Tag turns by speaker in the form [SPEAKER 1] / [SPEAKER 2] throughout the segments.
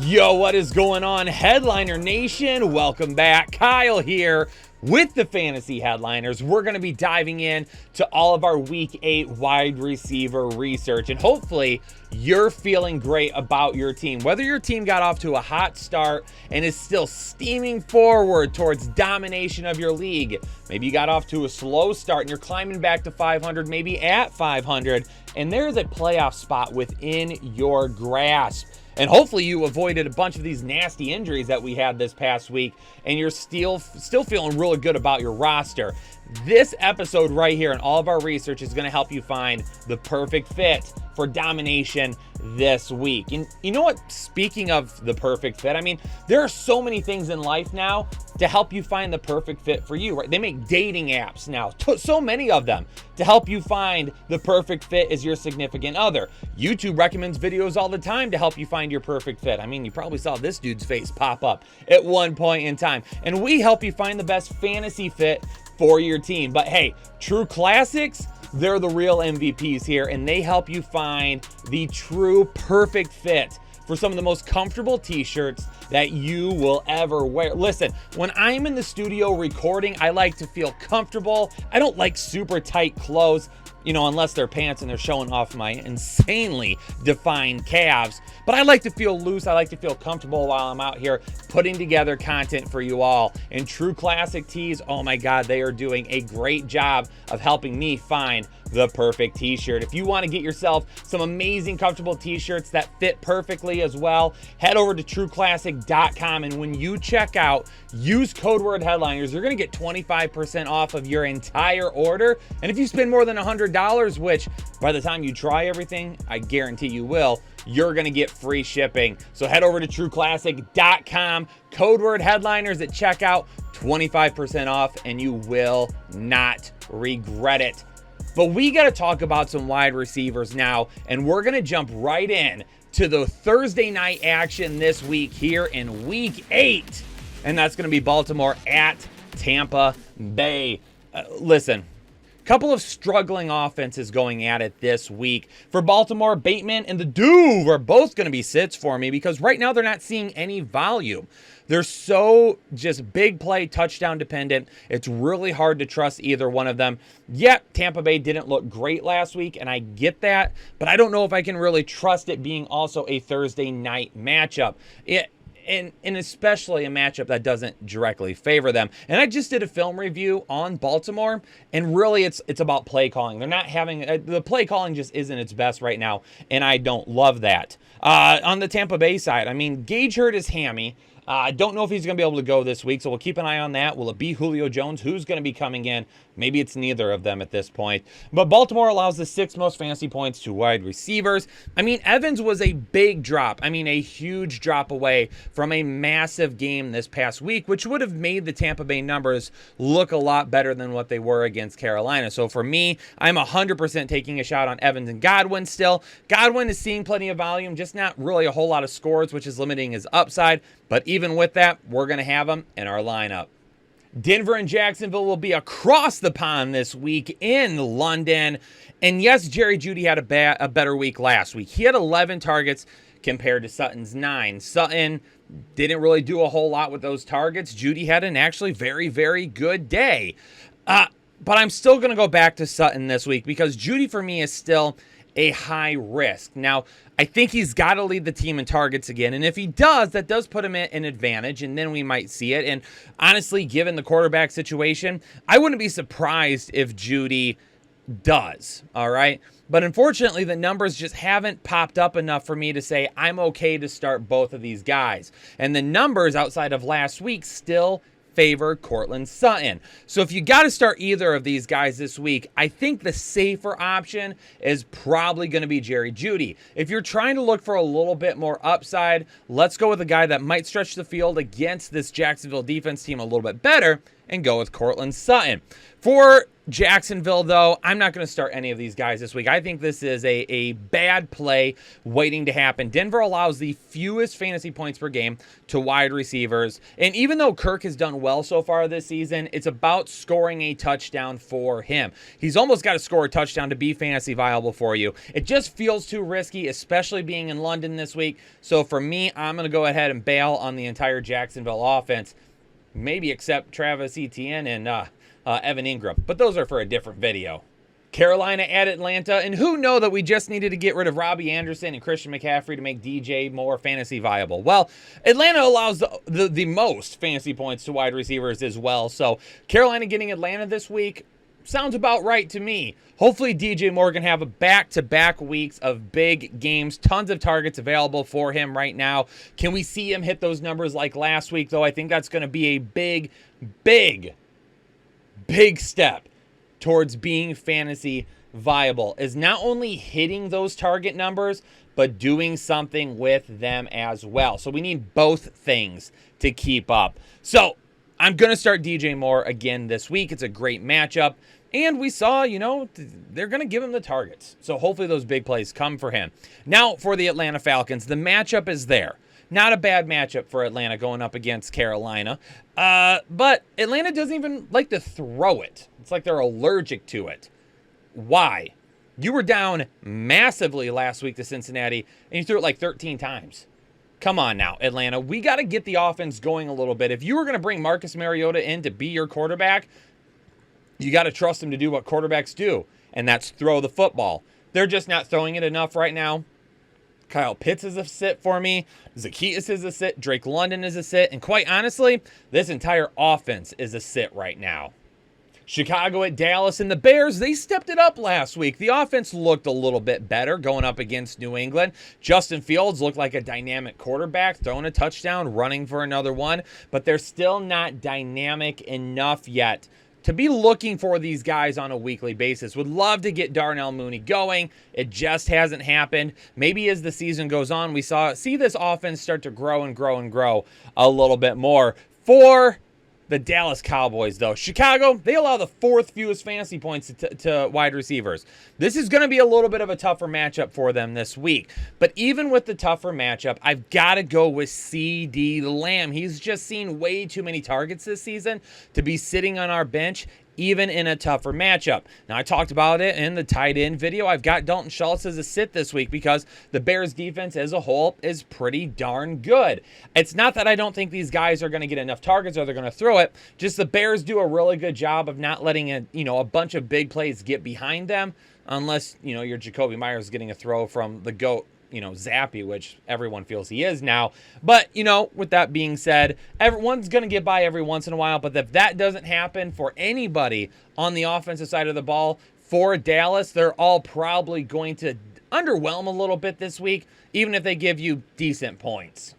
[SPEAKER 1] Yo, what is going on, Headliner Nation? Welcome back. Kyle here with the Fantasy Headliners. We're going to be diving in to all of our Week 8 wide receiver research, and hopefully you're feeling great about your team. Whether your team got off to a hot start and is still steaming forward towards domination of your league, maybe you got off to a slow start and you're climbing back to 500, maybe at 500, and there's a playoff spot within your grasp. And hopefully you avoided a bunch of these nasty injuries that we had this past week, and you're still feeling really good about your roster. This episode right here and all of our research is going to help you find the perfect fit for domination this week. And you know what? Speaking of the perfect fit, I mean, there are so many things in life now to help you find the perfect fit for you, right? They make dating apps now, so many of them, to help you find the perfect fit as your significant other. YouTube recommends videos all the time to help you find your perfect fit. I mean, you probably saw this dude's face pop up at one point in time. And we help you find the best fantasy fit for your team. But hey, True Classics, they're the real MVPs here, and they help you find the true perfect fit for some of the most comfortable t-shirts that you will ever wear. Listen, when I'm in the studio recording, I like to feel comfortable. I don't like super tight clothes, unless they're pants and they're showing off my insanely defined calves. But I like to feel loose. I like to feel comfortable while I'm out here putting together content for you all. And True Classic Tees, oh my God, they are doing a great job of helping me find the perfect t-shirt. If you want to get yourself some amazing, comfortable t-shirts that fit perfectly as well, head over to trueclassic.com, and when you check out, use code word headliners. You're going to get 25% off of your entire order. And if you spend more than $100, which by the time you try everything, I guarantee you will, you're going to get free shipping. So head over to trueclassic.com, code word headliners at checkout, 25% off, and you will not regret it. But we got to talk about some wide receivers now, and we're going to jump right in to the Thursday night action this week here in Week 8, and that's going to be Baltimore at Tampa Bay. Listen, couple of struggling offenses going at it this week. For Baltimore, Bateman and the Duve are both going to be sits for me because right now they're not seeing any volume. They're so just big play, touchdown dependent. It's really hard to trust either one of them. Yet, Tampa Bay didn't look great last week, and I get that, but I don't know if I can really trust it being also a Thursday night matchup. And especially a matchup that doesn't directly favor them. And I just did a film review on Baltimore, and really it's about play calling. They're not having the play calling just isn't its best right now, and I don't love that. On the Tampa Bay side, I mean, Gage hurt his hammy. I don't know if he's going to be able to go this week, so we'll keep an eye on that. Will it be Julio Jones? Who's going to be coming in? Maybe it's neither of them at this point. But Baltimore allows the 6th most fantasy points to wide receivers. I mean, Evans was a big drop. I mean, a huge drop away from a massive game this past week, which would have made the Tampa Bay numbers look a lot better than what they were against Carolina. So for me, I'm 100% taking a shot on Evans and Godwin still. Godwin is seeing plenty of volume, just not really a whole lot of scores, which is limiting his upside. But even with that, we're going to have him in our lineup. Denver and Jacksonville will be across the pond this week in London. And yes, Jerry Jeudy had a better week last week. He had 11 targets compared to Sutton's 9. Sutton didn't really do a whole lot with those targets. Jeudy had an actually very, very good day. But I'm still going to go back to Sutton this week because Jeudy for me is still a high risk. Now, I think he's got to lead the team in targets again, and if he does, that does put him at an advantage, and then we might see it. And honestly, given the quarterback situation, I wouldn't be surprised if Jeudy does, all right? But unfortunately, the numbers just haven't popped up enough for me to say I'm okay to start both of these guys. And the numbers outside of last week still favor Courtland Sutton. So if you got to start either of these guys this week, I think the safer option is probably going to be Jerry Jeudy. If you're trying to look for a little bit more upside, let's go with a guy that might stretch the field against this Jacksonville defense team a little bit better, and go with Courtland Sutton. For Jacksonville, though, I'm not going to start any of these guys this week. I think this is a bad play waiting to happen. Denver allows the fewest fantasy points per game to wide receivers. And even though Kirk has done well so far this season, it's about scoring a touchdown for him. He's almost got to score a touchdown to be fantasy viable for you. It just feels too risky, especially being in London this week. So for me, I'm going to go ahead and bail on the entire Jacksonville offense. Maybe except Travis Etienne and Evan Ingram. But those are for a different video. Carolina at Atlanta, and who know that we just needed to get rid of Robbie Anderson and Christian McCaffrey to make DJ more fantasy viable. Well, Atlanta allows the most fantasy points to wide receivers as well. So Carolina getting Atlanta this week sounds about right to me. Hopefully DJ Moore can have a back-to-back weeks of big games. Tons of targets available for him right now. Can we see him hit those numbers like last week, though? I think that's going to be a big step towards being fantasy viable, is not only hitting those target numbers, but doing something with them as well. So we need both things to keep up. So I'm going to start DJ Moore again this week. It's a great matchup. And we saw, they're going to give him the targets. So hopefully those big plays come for him. Now for the Atlanta Falcons, the matchup is there. Not a bad matchup for Atlanta going up against Carolina. But Atlanta doesn't even like to throw it. It's like they're allergic to it. Why? You were down massively last week to Cincinnati, and you threw it like 13 times. Come on now, Atlanta. We got to get the offense going a little bit. If you were going to bring Marcus Mariota in to be your quarterback, you got to trust him to do what quarterbacks do, and that's throw the football. They're just not throwing it enough right now. Kyle Pitts is a sit for me. Zaccheaus is a sit. Drake London is a sit. And quite honestly, this entire offense is a sit right now. Chicago at Dallas, and the Bears, they stepped it up last week. The offense looked a little bit better going up against New England. Justin Fields looked like a dynamic quarterback, throwing a touchdown, running for another one. But they're still not dynamic enough yet to be looking for these guys on a weekly basis. Would love to get Darnell Mooney going. It just hasn't happened. Maybe as the season goes on, we see this offense start to grow and grow and grow a little bit more. For the Dallas Cowboys, though, Chicago, they allow the fourth fewest fantasy points to wide receivers. This is going to be a little bit of a tougher matchup for them this week. But even with the tougher matchup, I've got to go with CeeDee Lamb. He's just seen way too many targets this season to be sitting on our bench, even in a tougher matchup. Now, I talked about it in the tight end video. I've got Dalton Schultz as a sit this week because the Bears defense as a whole is pretty darn good. It's not that I don't think these guys are going to get enough targets or they're going to throw it. Just the Bears do a really good job of not letting a bunch of big plays get behind them unless, you're Jacoby Myers getting a throw from the GOAT, Zappy, which everyone feels he is now. But, with that being said, everyone's going to get by every once in a while. But if that doesn't happen for anybody on the offensive side of the ball for Dallas, they're all probably going to underwhelm a little bit this week, even if they give you decent points.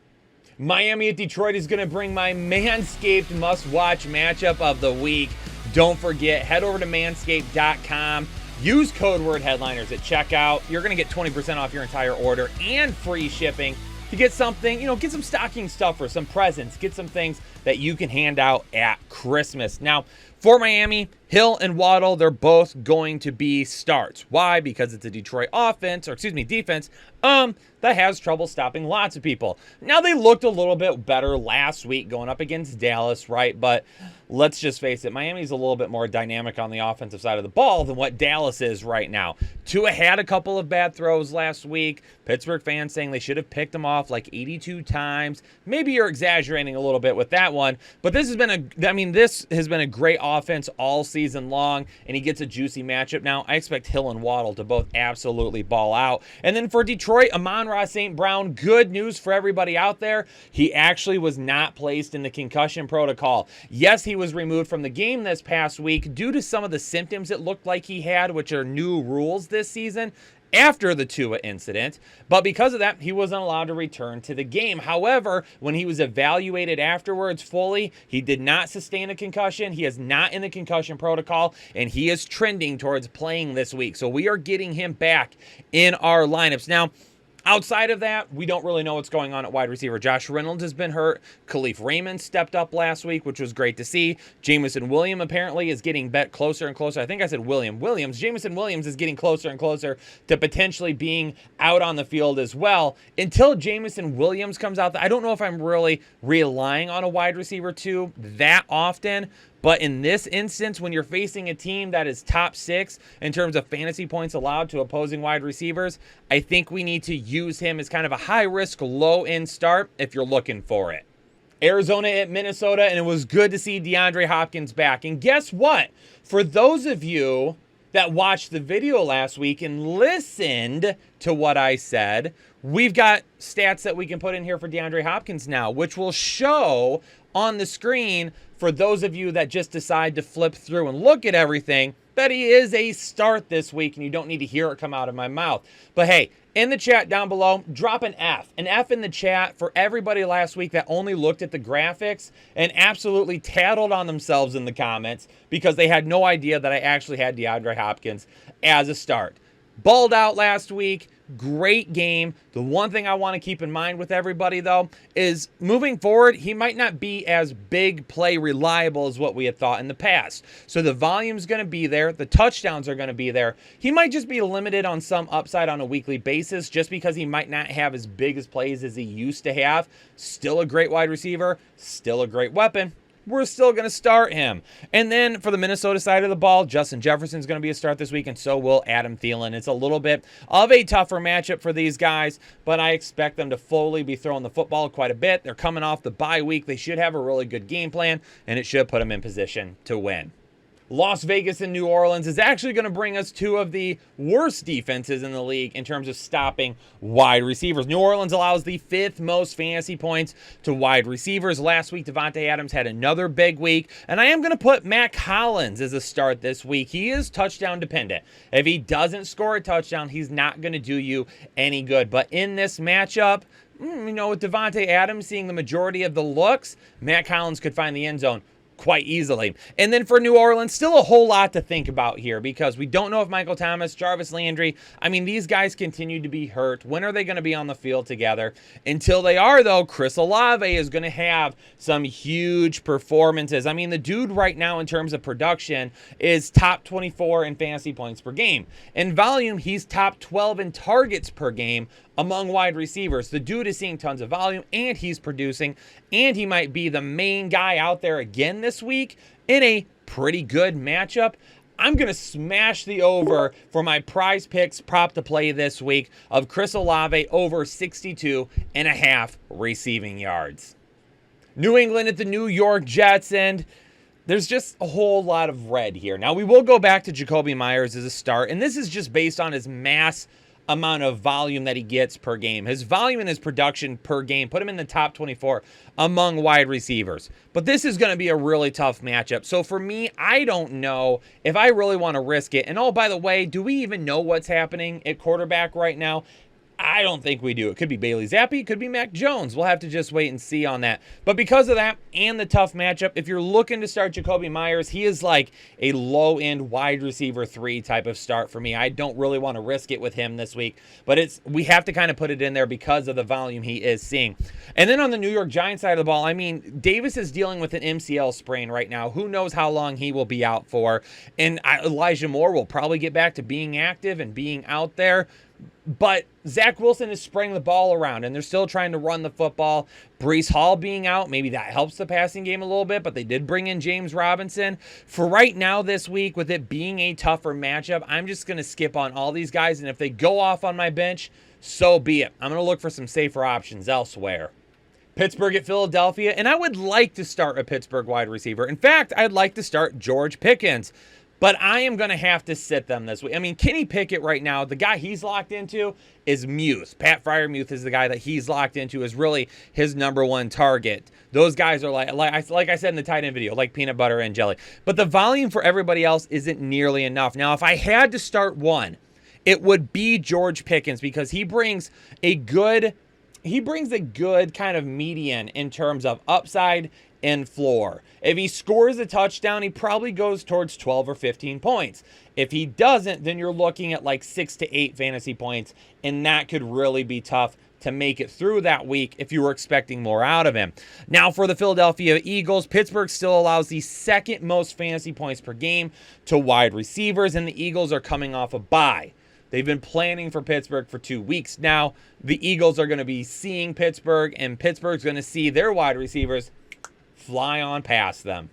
[SPEAKER 1] Miami at Detroit is going to bring my Manscaped must-watch matchup of the week. Don't forget, head over to manscaped.com. Use code word headliners at checkout. You're going to get 20% off your entire order and free shipping to get something, get some stocking stuffers, some presents, get some things that you can hand out at Christmas. Now, for Miami, Hill and Waddle, they're both going to be starts. Why? Because it's a Detroit defense that has trouble stopping lots of people. Now, they looked a little bit better last week going up against Dallas, right? But let's just face it, Miami's a little bit more dynamic on the offensive side of the ball than what Dallas is right now. Tua had a couple of bad throws last week. Pittsburgh fans saying they should have picked him off like 82 times. Maybe you're exaggerating a little bit with that one, but this has been a great offense all season long, and he gets a juicy matchup. Now, I expect Hill and Waddle to both absolutely ball out. And then for Detroit, Amon-Ra St. Brown, good news for everybody out there. He actually was not placed in the concussion protocol. Yes, he was removed from the game this past week due to some of the symptoms it looked like he had, which are new rules this season after the Tua incident, but because of that, he wasn't allowed to return to the game. However, when he was evaluated afterwards fully, he did not sustain a concussion. He is not in the concussion protocol, and he is trending towards playing this week. So we are getting him back in our lineups. Now, Outside of that, we don't really know what's going on at wide receiver. Josh Reynolds has been hurt. Khalif Raymond stepped up last week, which was great to see. Jamison Williams apparently is getting closer and closer. I think I said Williams. Jamison Williams is getting closer and closer to potentially being out on the field as well. Until Jamison Williams comes out, I don't know if I'm really relying on a wide receiver too that often. But in this instance, when you're facing a team that is top 6 in terms of fantasy points allowed to opposing wide receivers, I think we need to use him as kind of a high-risk, low-end start if you're looking for it. Arizona at Minnesota, and it was good to see DeAndre Hopkins back. And guess what? For those of you that watched the video last week and listened to what I said, we've got stats that we can put in here for DeAndre Hopkins now, which will show on the screen for those of you that just decide to flip through and look at everything, that he is a start this week, and you don't need to hear it come out of my mouth. But hey, in the chat down below, drop an F in the chat for everybody last week that only looked at the graphics and absolutely tattled on themselves in the comments because they had no idea that I actually had DeAndre Hopkins as a start. Balled out last week. Great game. The one thing I want to keep in mind with everybody, though, is moving forward, he might not be as big play reliable as what we had thought in the past. So the volume's going to be there. The touchdowns are going to be there. He might just be limited on some upside on a weekly basis just because he might not have as big as plays as he used to have. Still a great wide receiver. Still a great weapon. We're still going to start him. And then for the Minnesota side of the ball, Justin Jefferson's going to be a start this week, and so will Adam Thielen. It's a little bit of a tougher matchup for these guys, but I expect them to fully be throwing the football quite a bit. They're coming off the bye week. They should have a really good game plan, and it should put them in position to win. Las Vegas and New Orleans is actually going to bring us two of the worst defenses in the league in terms of stopping wide receivers. New Orleans allows the 5th most fantasy points to wide receivers. Last week, Davante Adams had another big week, and I am going to put Matt Collins as a start this week. He is touchdown dependent. If he doesn't score a touchdown, he's not going to do you any good. But in this matchup, with Davante Adams seeing the majority of the looks, Matt Collins could find the end zone quite easily. And then for New Orleans, still a whole lot to think about here because we don't know if Michael Thomas, Jarvis Landry, these guys continue to be hurt. When are they going to be on the field together? Until they are, though, Chris Olave is going to have some huge performances. The dude right now in terms of production is top 24 in fantasy points per game. In volume, he's top 12 in targets per game among wide receivers. The dude is seeing tons of volume, and he's producing, and he might be the main guy out there again this week in a pretty good matchup. I'm going to smash the over for my Prize Picks prop to play this week of Chris Olave over 62.5 receiving yards. New England at the New York Jets, and there's just a whole lot of red here. Now, we will go back to Jakobi Meyers as a start, and this is just based on his mass amount of volume that he gets per game. His volume and his production per game put him in the top 24 among wide receivers. But this is going to be a really tough matchup. So for me, I don't know if I really want to risk it. And oh, by the way, do we even know what's happening at quarterback right now? I don't think we do. It could be Bailey Zappi. It could be Mac Jones. We'll have to just wait and see on that. But because of that and the tough matchup, if you're looking to start Jakobi Meyers, he is like a low-end wide receiver 3 type of start for me. I don't really want to risk it with him this week. But we have to kind of put it in there because of the volume he is seeing. And then on the New York Giants side of the ball, Davis is dealing with an MCL sprain right now. Who knows how long he will be out for. And Elijah Moore will probably get back to being active and being out there. But Zach Wilson is spraying the ball around, and they're still trying to run the football. Breece Hall being out, maybe that helps the passing game a little bit, but they did bring in James Robinson. For right now this week, with it being a tougher matchup, I'm just going to skip on all these guys, and if they go off on my bench, so be it. I'm going to look for some safer options elsewhere. Pittsburgh at Philadelphia, and I would like to start a Pittsburgh wide receiver. In fact, I'd like to start George Pickens. But I am going to have to sit them this week. Kenny Pickett right now, the guy he's locked into is Muth. Pat Freiermuth is the guy that he's locked into, is really his number one target. Those guys are like I said in the tight end video, like peanut butter and jelly. But the volume for everybody else isn't nearly enough. Now, if I had to start one, it would be George Pickens because he brings a good he brings a good kind of median in terms of upside and floor. If he scores a touchdown, he probably goes towards 12 or 15 points. If he doesn't, then you're looking at like 6 to 8 fantasy points, and that could really be tough to make it through that week if you were expecting more out of him. Now for the Philadelphia Eagles, Pittsburgh still allows the second most fantasy points per game to wide receivers, and the Eagles are coming off a bye. They've been planning for Pittsburgh for 2 weeks now. The Eagles are going to be seeing Pittsburgh, and Pittsburgh's going to see their wide receivers fly on past them.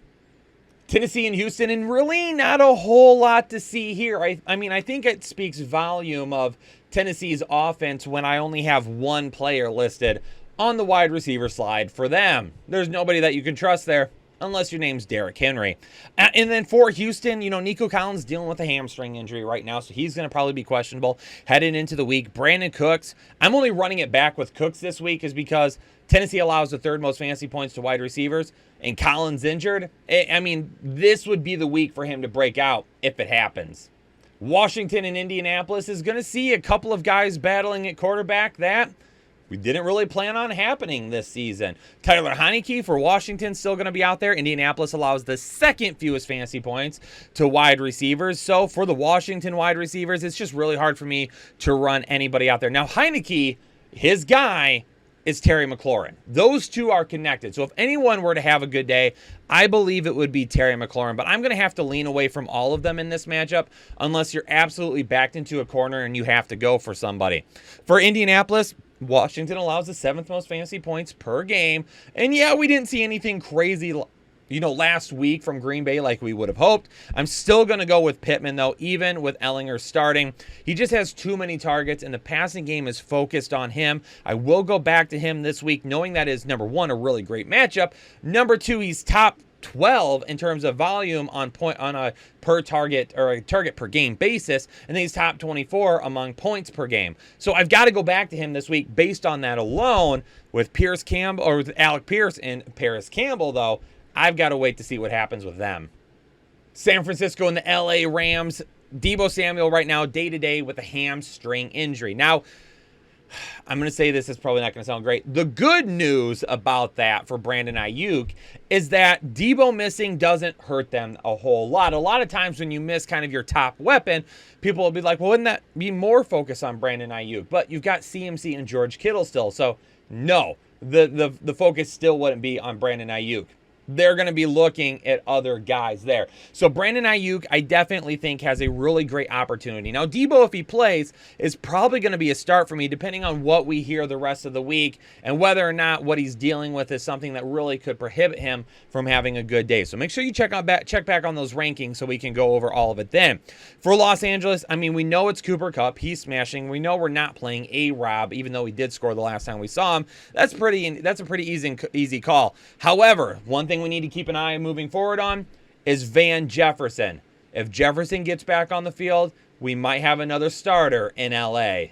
[SPEAKER 1] Tennessee and Houston, and really not a whole lot to see here. I mean, I think it speaks volume of Tennessee's offense when I only have one player listed on the wide receiver slide for them. There's nobody that you can trust there unless your name's Derrick Henry. And then for Houston, Nico Collins dealing with a hamstring injury right now, so he's going to probably be questionable heading into the week. Brandon Cooks, I'm only running it back with Cooks this week is because Tennessee allows the third most fantasy points to wide receivers, and Collins injured. I mean, this would be the week for him to break out if it happens. Washington and Indianapolis is going to see a couple of guys battling at quarterback that we didn't really plan on happening this season. Tyler Heinicke for Washington still going to be out there. Indianapolis allows the second fewest fantasy points to wide receivers. So for the Washington wide receivers, it's just really hard for me to run anybody out there. Now Heinicke, his guy is Terry McLaurin. Those two are connected. So if anyone were to have a good day, I believe it would be Terry McLaurin. But I'm going to have to lean away from all of them in this matchup unless you're absolutely backed into a corner and you have to go for somebody. For Indianapolis, Washington allows the 7th most fantasy points per game. And yeah, we didn't see anything crazy last week from Green Bay like we would have hoped. I'm still going to go with Pittman, though, even with Ellinger starting. He just has too many targets, and the passing game is focused on him. I will go back to him this week, knowing that is, number one, a really great matchup. Number two, he's top 12 in terms of volume on a per target or a target per game basis, and then he's top 24 among points per game. So I've got to go back to him this week based on that alone. With Pierce Campbell or with Alec Pierce and Paris Campbell, though, I've got to wait to see what happens with them. San Francisco and the LA Rams. Deebo Samuel right now day-to-day with a hamstring injury. Now, I'm going to say this is probably not going to sound great. The good news about that for Brandon Ayuk is that Deebo missing doesn't hurt them a whole lot. A lot of times when you miss kind of your top weapon, people will be like, well, wouldn't that be more focus on Brandon Ayuk? But you've got CMC and George Kittle still. So, no, the focus still wouldn't be on Brandon Ayuk. They're going to be looking at other guys there. So Brandon Ayuk, I definitely think, has a really great opportunity. Now, Deebo, if he plays, is probably going to be a start for me, depending on what we hear the rest of the week and whether or not what he's dealing with is something that really could prohibit him from having a good day. So make sure you check back on those rankings so we can go over all of it then. For Los Angeles, I mean, we know it's Cooper Kupp. He's smashing. We know we're not playing A-Rob, even though he did score the last time we saw him. That's a pretty easy call. However, one thing we need to keep an eye on moving forward on is Van Jefferson. If Jefferson gets back on the field, we might have another starter in LA.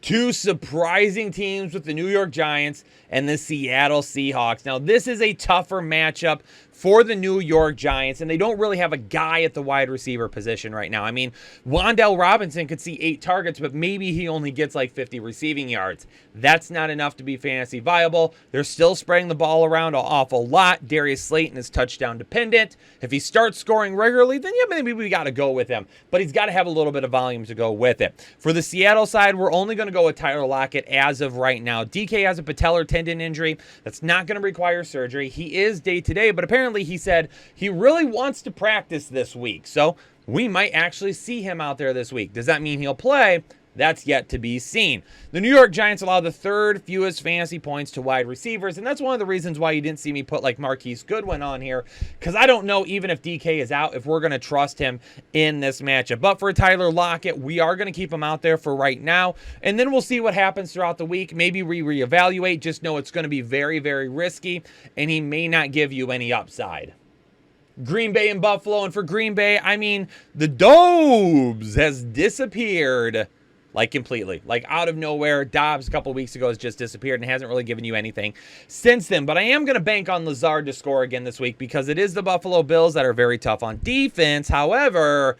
[SPEAKER 1] Two surprising teams with the New York Giants and the Seattle Seahawks. Now, this is a tougher matchup for the New York Giants, and they don't really have a guy at the wide receiver position right now. I mean, Wan'Dale Robinson could see 8 targets, but maybe he only gets like 50 receiving yards. That's not enough to be fantasy viable. They're still spreading the ball around an awful lot. Darius Slayton is touchdown dependent. If he starts scoring regularly, then yeah, maybe we got to go with him. But he's got to have a little bit of volume to go with it. For the Seattle side, we're only going to go with Tyler Lockett as of right now. DK has a patellar tendon injury that's not going to require surgery. He is day-to-day, but apparently he said he really wants to practice this week. So we might actually see him out there this week. Does that mean he'll play? That's yet to be seen. The New York Giants allow the 3rd fewest fantasy points to wide receivers, and that's one of the reasons why you didn't see me put like Marquise Goodwin on here, because I don't know, even if DK is out, if we're going to trust him in this matchup. But for Tyler Lockett, we are going to keep him out there for right now, and then we'll see what happens throughout the week. Maybe we reevaluate. Just know it's going to be very, very risky, and he may not give you any upside. Green Bay and Buffalo, and for Green Bay, I mean, the Dobbs has disappeared. Like completely, like out of nowhere. Dobbs a couple weeks ago has just disappeared and hasn't really given you anything since then. But I am going to bank on Lazard to score again this week because it is the Buffalo Bills that are very tough on defense. However,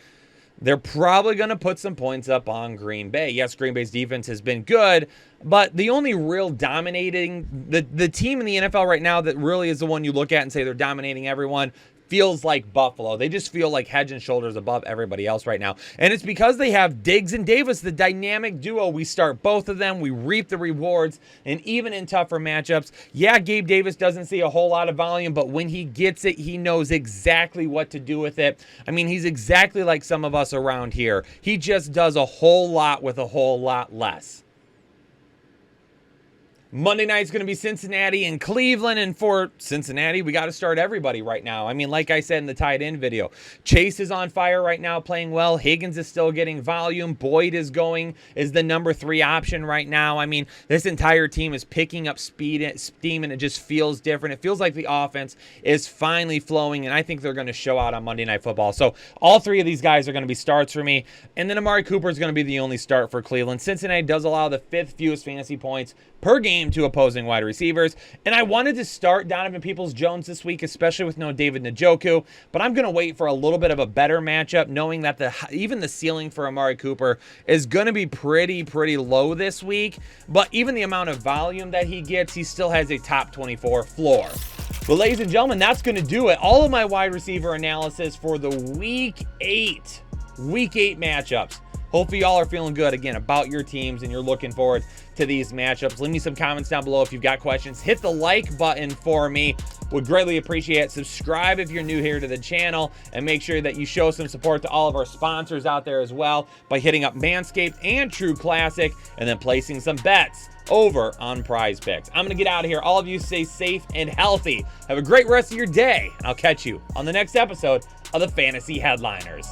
[SPEAKER 1] they're probably going to put some points up on Green Bay. Yes, Green Bay's defense has been good, but the only real dominating, the team in the NFL right now that really is the one you look at and say they're dominating everyone, feels like Buffalo. They just feel like head and shoulders above everybody else right now. And it's because they have Diggs and Davis, the dynamic duo. We start both of them. We reap the rewards. And even in tougher matchups, yeah, Gabe Davis doesn't see a whole lot of volume, but when he gets it, he knows exactly what to do with it. I mean, he's exactly like some of us around here. He just does a whole lot with a whole lot less. Monday night's going to be Cincinnati and Cleveland. And for Cincinnati, we got to start everybody right now. I mean, like I said in the tight end video, Chase is on fire right now, playing well. Higgins is still getting volume. Boyd is the number 3 option right now. I mean, this entire team is picking up steam, and it just feels different. It feels like the offense is finally flowing, and I think they're going to show out on Monday Night Football. So all 3 of these guys are going to be starts for me. And then Amari Cooper is going to be the only start for Cleveland. Cincinnati does allow the 5th fewest fantasy points per game to opposing wide receivers. And I wanted to start Donovan Peoples-Jones this week, especially with no David Njoku, but I'm going to wait for a little bit of a better matchup, knowing that even the ceiling for Amari Cooper is going to be pretty low this week. But even the amount of volume that he gets, he still has a top 24 floor. But ladies and gentlemen, that's going to do it. All of my wide receiver analysis for the Week 8 matchups. Hopefully y'all are feeling good, again, about your teams and you're looking forward to these matchups. Leave me some comments down below if you've got questions. Hit the like button for me. Would greatly appreciate it. Subscribe if you're new here to the channel, and make sure that you show some support to all of our sponsors out there as well by hitting up Manscaped and True Classic, and then placing some bets over on Prize Picks. I'm going to get out of here. All of you stay safe and healthy. Have a great rest of your day, and I'll catch you on the next episode of the Fantasy Headliners.